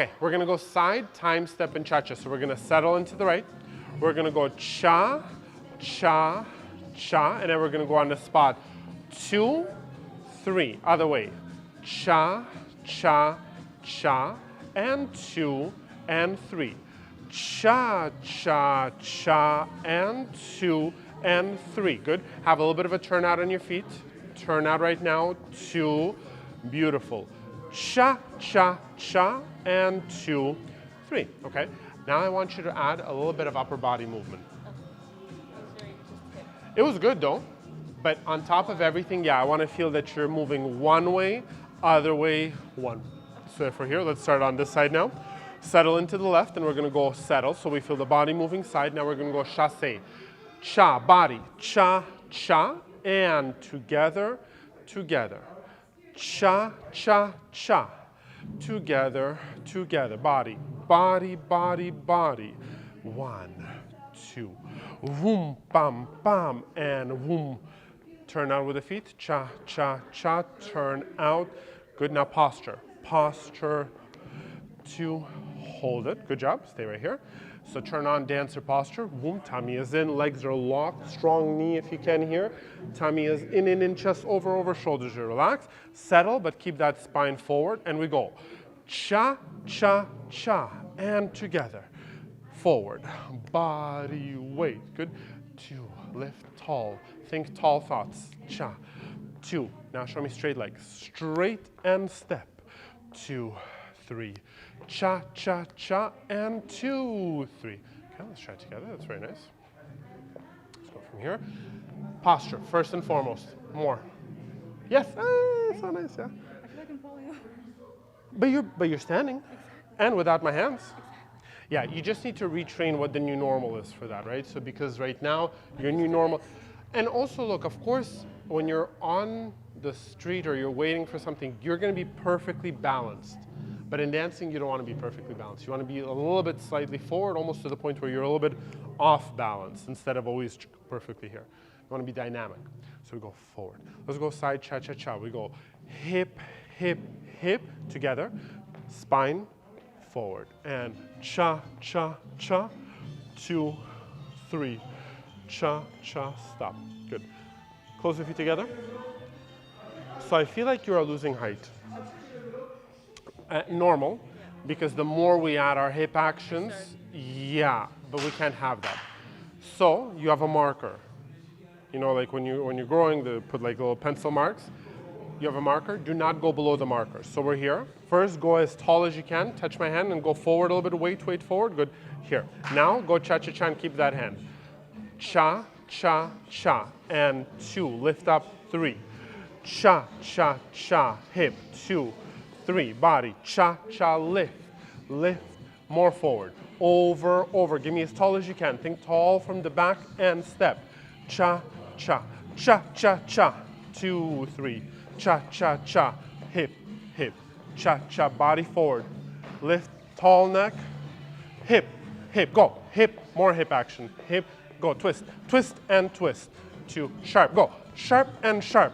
Okay, we're gonna go side, time, step, and cha-cha. So we're gonna settle into the right. We're gonna go cha, cha, cha, and then we're gonna go on the spot. 2, 3, other way. Cha, cha, cha, and 2, and 3. Cha, cha, cha, and 2, and 3. Good. Have a little bit of a turnout on your feet. Turn out right now. 2. Beautiful. Cha, cha, cha, and 2, 3. Okay. Now I want you to add a little bit of upper body movement. It was good though. But on top of everything, yeah, I want to feel that you're moving one way, other way, one. So if we're here, let's start on this side now. Settle into the left, and we're going to go settle. So we feel the body moving side. Now we're going to go chasse. Cha, body, cha, cha, and together, together. Cha, cha, cha. Together, together. Body, body, body, body. 1, 2. Boom, bam, bam, and boom. Turn out with the feet. Cha, cha, cha. Turn out. Good. Now posture. Posture. 2. Hold it. Good job. Stay right here. So turn on dancer posture. Boom. Tummy is in. Legs are locked. Strong knee if you can here. Tummy is in, chest over, over. Shoulders are relaxed. Settle, but keep that spine forward. And we go. Cha, cha, cha. And together. Forward. Body weight. Good. 2. Lift tall. Think tall thoughts. Cha. 2. Now show me straight legs. Straight and step. 2, 3. Cha, cha, cha, and 2, 3. Okay, let's try it together. That's very nice. Let's go from here. Posture, first and foremost. More. Yes, it's so nice, yeah. I feel like I can follow you. But you're standing, and without my hands. Yeah, you just need to retrain what the new normal is for that, right? So because right now, your new normal, and also look, of course, when you're on the street or you're waiting for something, you're gonna be perfectly balanced. But in dancing, you don't want to be perfectly balanced. You want to be a little bit slightly forward, almost to the point where you're a little bit off balance instead of always perfectly here. You want to be dynamic. So we go forward. Let's go side cha-cha-cha. We go hip, hip, hip together. Spine forward. And cha-cha-cha. 2, 3. Cha-cha, stop. Good. Close your feet together. So I feel like you are losing height. Normal, because the more we add our hip actions, yeah, but we can't have that. So you have a marker. You know, like when you're growing, they put like little pencil marks. You have a marker. Do not go below the marker. So we're here. First, go as tall as you can. Touch my hand and go forward a little bit. Weight forward. Good. Here. Now go cha-cha-cha and keep that hand. Cha, cha, cha, and 2. Lift up. 3. Cha, cha, cha. Hip. 2. 3, body, cha, cha, lift, lift, more forward, over, over. Give me as tall as you can. Think tall from the back and step. Cha, cha, cha, cha, cha. 2, 3, cha, cha, cha. Hip, hip, cha, cha, body forward. Lift, tall neck, hip, hip, go. Hip, more hip action. Hip, go, twist, twist and twist. 2, sharp, go. Sharp and sharp.